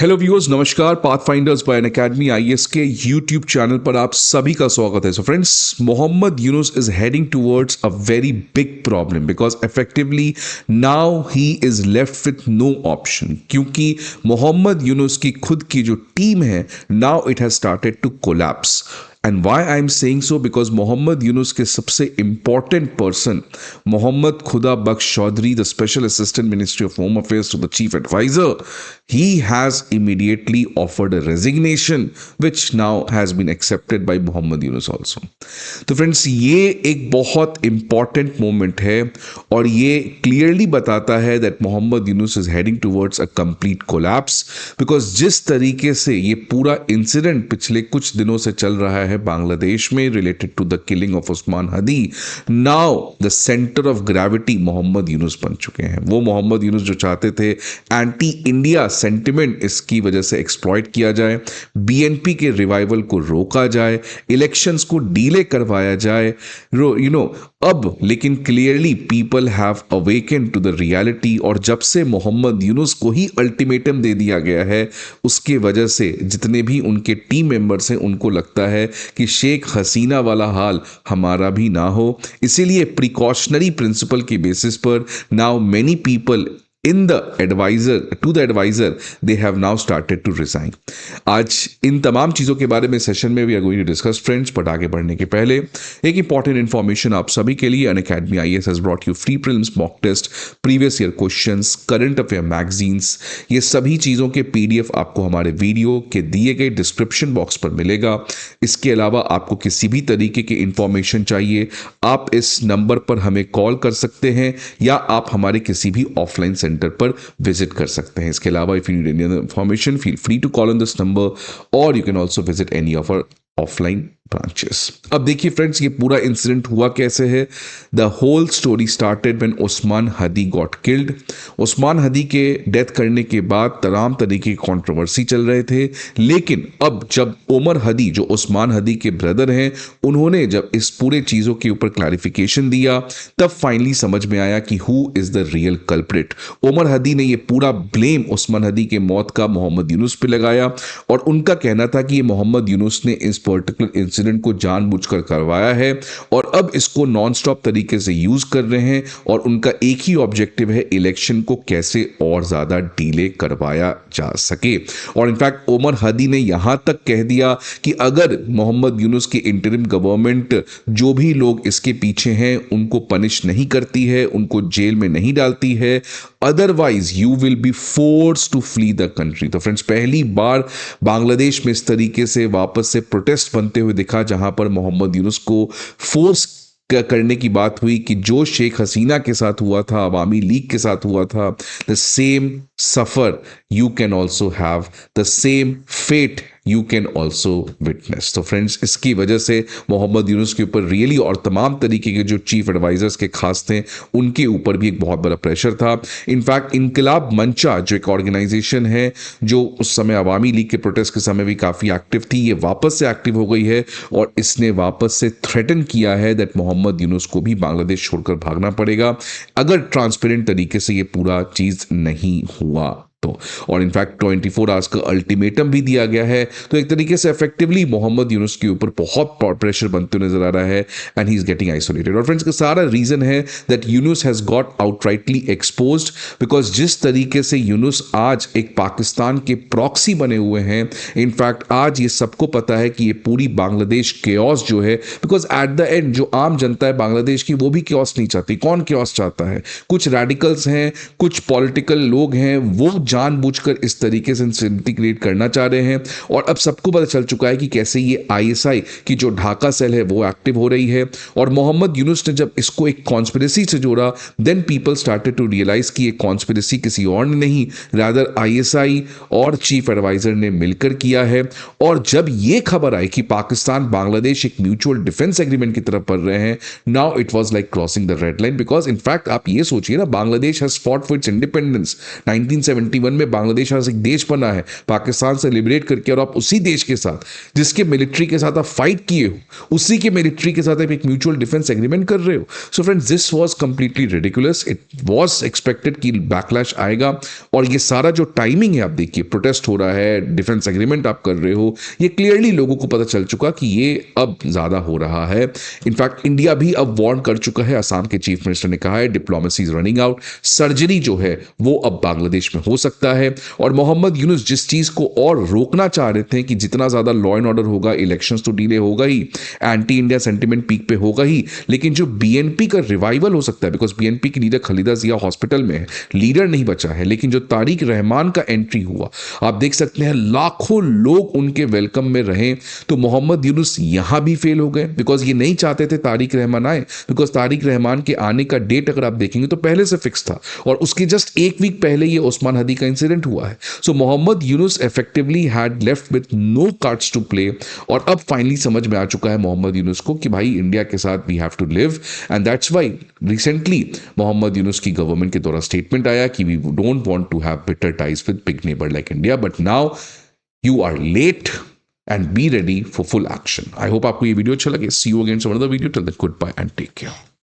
Hello viewers, नमस्कार। Pathfinders by Unacademy IAS के YouTube channel पर आप सभी का स्वागत है। So friends, Muhammad Yunus is heading towards a very big problem because effectively now he is left with no option, क्योंकि मोहम्मद यूनुस की खुद की जो टीम है now it has started to collapse. And why I am saying so because Muhammad Yunus के सबसे important person Mohammad Khuda Bakhsh Chowdhury, the special assistant ministry of home affairs to the chief adviser, he has immediately offered a resignation which now has been accepted by Mohammad Yunus also. तो friends, ये एक बहुत important moment है और ये clearly बताता है that Muhammad Yunus is heading towards a complete collapse, because जिस तरीके से ये पूरा इंसिडेंट पिछले कुछ दिनों से चल रहा है बांग्लादेश में related to the killing of Osman Hadi, now the centre of gravity Muhammad Yunus बन चुके हैं। वो मोहम्मद यूनुस जो चाहते थे एंटी इंडिया सेंटिमेंट इसकी वजह से एक्सप्लॉइट किया जाए, बीएनपी के रिवाइवल को रोका जाए, इलेक्शंस को डीले करवाया जाए, अब लेकिन clearly people have awaken to the reality. और जब से मोहम्मद यूनुस को ही अल्टीमेटम दे दिया गया है, उसके वजह से जितने भी उनके टीम मेंबर्स हैं उनको लगता है कि शेख हसीना वाला हाल हमारा भी ना हो। इसीलिए प्रिकॉशनरी प्रिंसिपल के बेसिस पर now many people in the adviser to the adviser they have now started to resign. आज इन तमाम चीज़ों के बारे में सेशन में we are going to discuss friends, but आगे बढ़ने के पहले एक इंपॉर्टेंट इन्फॉर्मेशन आप सभी के लिए। Unacademy IAS has brought you free prelims, mock test, previous year questions, current affair magazines, ये सभी चीज़ों के पीडीएफ आपको हमारे वीडियो के दिए गए डिस्क्रिप्शन बॉक्स पर मिलेगा। इसके अलावा आपको किसी भी तरीके की इंफॉर्मेशन चाहिए, आप इस नंबर पर हमें कॉल कर सकते हैं या आप हमारे किसी भी ऑफलाइन सेंटर पर विजिट कर सकते हैं। इसके अलावा if you need any other information, feel free to call on this number और you can also visit any of our offline branches. अब देखिए फ्रेंड्स, ये पूरा इंसिडेंट हुआ कैसे है। The whole story started when Osman Hadi got killed. Usman हदी के डेथ करने के बाद तमाम तरीके की कंट्रोवर्सी चल रहे थे, लेकिन अब जब उमर हदी जो उस्मान हदी के ब्रदर हैं, उन्होंने जब इस पूरे चीज़ों के ऊपर क्लैरिफिकेशन दिया, तब फाइनली समझ में आया कि who is the real culprit. Umar Hadi ने ये पूरा ब्लेम उस्मान हदी के मौत का मोहम्मद यूनुस पे लगाया और उनका कहना था कि ये मोहम्मद यूनुस ने इस पर्टिकुलर इंसिडेंट को जानबूझकर करवाया है और अब इसको नॉन स्टॉप तरीके से यूज कर रहे हैं और उनका एक ही ऑब्जेक्टिव है, इलेक्शन को कैसे और ज्यादा डिले करवाया जा सके। और इनफैक्ट उमर हदी ने यहां तक कह दिया कि अगर मोहम्मद यूनुस की इंटरिम गवर्नमेंट जो भी लोग इसके पीछे हैं उनको पनिश नहीं करती है, उनको जेल में नहीं डालती है, otherwise you will be force to flee the country. तो फ्रेंड्स, पहली बार बांग्लादेश में इस तरीके से वापस से प्रोटेस्ट बनते हुए दिखा, जहां पर मोहम्मद यूनुस को फोर्स करने की बात हुई कि जो शेख हसीना के साथ हुआ था, अवामी लीग के साथ हुआ था, the same suffer you can also have, the same fate you can also witness. तो फ्रेंड्स, इसकी वजह से मोहम्मद यूनुस के ऊपर रियली और तमाम तरीके के जो चीफ एडवाइजर्स के खास थे उनके ऊपर भी एक बहुत बड़ा प्रेशर था। इनफैक्ट इनकलाब मंचा जो एक ऑर्गेनाइजेशन है जो उस समय अवामी लीग के प्रोटेस्ट के समय भी काफ़ी एक्टिव थी, ये वापस से एक्टिव हो गई है और इसने वापस से थ्रेटन किया है दैट मोहम्मद यूनुस को भी बांग्लादेश छोड़कर भागना पड़ेगा अगर ट्रांसपेरेंट तरीके से ये पूरा चीज़ नहीं हुआ तो। और इनफैक्ट 24 आवर्स का अल्टीमेटम भी दिया गया है। तो एक तरीके से इफेक्टिवली मोहम्मद यूनुस के ऊपर बहुत प्रेशर बनते हुए नजर आ रहा है and he is getting isolated. और फ्रेंड्स, का सारा रीजन है that Yunus has got outrightly exposed, because जिस तरीके से यूनुस आज एक पाकिस्तान के प्रॉक्सी बने हुए हैं, इनफैक्ट आज ये सबको पता है कि ये पूरी बांग्लादेश केओस जो है, बिकॉज एट द एंड जो आम जनता है बांग्लादेश की वो भी केओस नहीं चाहती। कौन केओस चाहता है? कुछ रेडिकल्स हैं, कुछ पॉलिटिकल लोग हैं, वो जानबूझकर इस तरीके से इंटीग्रेट करना चाह रहे हैं। और अब सबको पता चल चुका है कि कैसे ये आईएसआई की जो ढाका सेल है वो एक्टिव हो रही है। और मोहम्मद यूनुस ने जब इसको एक कॉन्स्पिरेसी से जोड़ा, then people started to realise कि ये कॉन्स्पिरेसी किसी और ने नहीं, रादर आईएसआई और चीफ एडवाइजर ने मिलकर किया है। और जब ये खबर आई कि पाकिस्तान बांग्लादेश एक म्यूचुअल डिफेंस एग्रीमेंट की तरफ बढ़ रहे हैं, now it was like crossing the red line. Because in fact आप ये सोचिए ना, Bangladesh has fought for its independence 1971 1991 में बांग्लादेश आज एक देश बना है पाकिस्तान से लिबरेट करके, और आप उसी देश के साथ जिसके मिलिट्री के साथ आप फाइट किए हो, उसी के मिलिट्री के साथ आप एक म्यूचुअल डिफेंस एग्रीमेंट कर रहे हो. So friends, this was completely ridiculous. It was expected कि बैकलैश आएगा. और ये सारा जो टाइमिंग है, आप देखिए प्रोटेस्ट हो रहा है, डिफेंस एग्रीमेंट आप कर रहे हो, ये क्लियरली लोगों को पता चल चुका कि ये अब ज्यादा हो रहा है. इनफैक्ट इंडिया भी अब वार्न कर चुका है. असम के चीफ मिनिस्टर ने कहा है diplomacy is running out. Surgery जो है वो अब बांग्लादेश में हो सकता है. और मोहम्मद यूनुस जिस चीज को और रोकना चाह रहे थे कि जितना ज्यादा लॉ एंड ऑर्डर होगा, इलेक्शंस तो डिले होगा ही, एंटी इंडिया सेंटिमेंट पीक पे होगा ही, लेकिन जो बीएनपी का रिवाइवल हो सकता है, बिकॉज बीएनपी की लीडर खलीदा जिया हॉस्पिटल में है, लीडर नहीं बचा है, लेकिन जो तारिक रहमान का एंट्री हुआ, आप देख सकते हैं लाखों लोग उनके वेलकम में रहे. तो मोहम्मद यूनुस यहां भी फेल हो गए, बिकॉज ये नहीं चाहते थे तारिक रहमान आए, बिकॉज तारिक रहमान के आने का डेट अगर आप देखेंगे तो पहले से फिक्स था, और उसके जस्ट एक वीक पहले ये उस्मान हदी का इंसिडेंट हुआ है. So Muhammad Yunus effectively had left with no cards to play. और अब फाइनली समझ में आ चुका है मोहम्मद यूनुस को कि भाई इंडिया के साथ we have to live. And that's why recently Muhammad Yunus की गवर्नमेंट के द्वारा स्टेटमेंट आया कि we don't want to have bitter ties with big neighbour like India, but now you are late and be ready for full action. I hope आपको ये video अच्छा लगे. See you again some another video. Till then, goodbye and take care.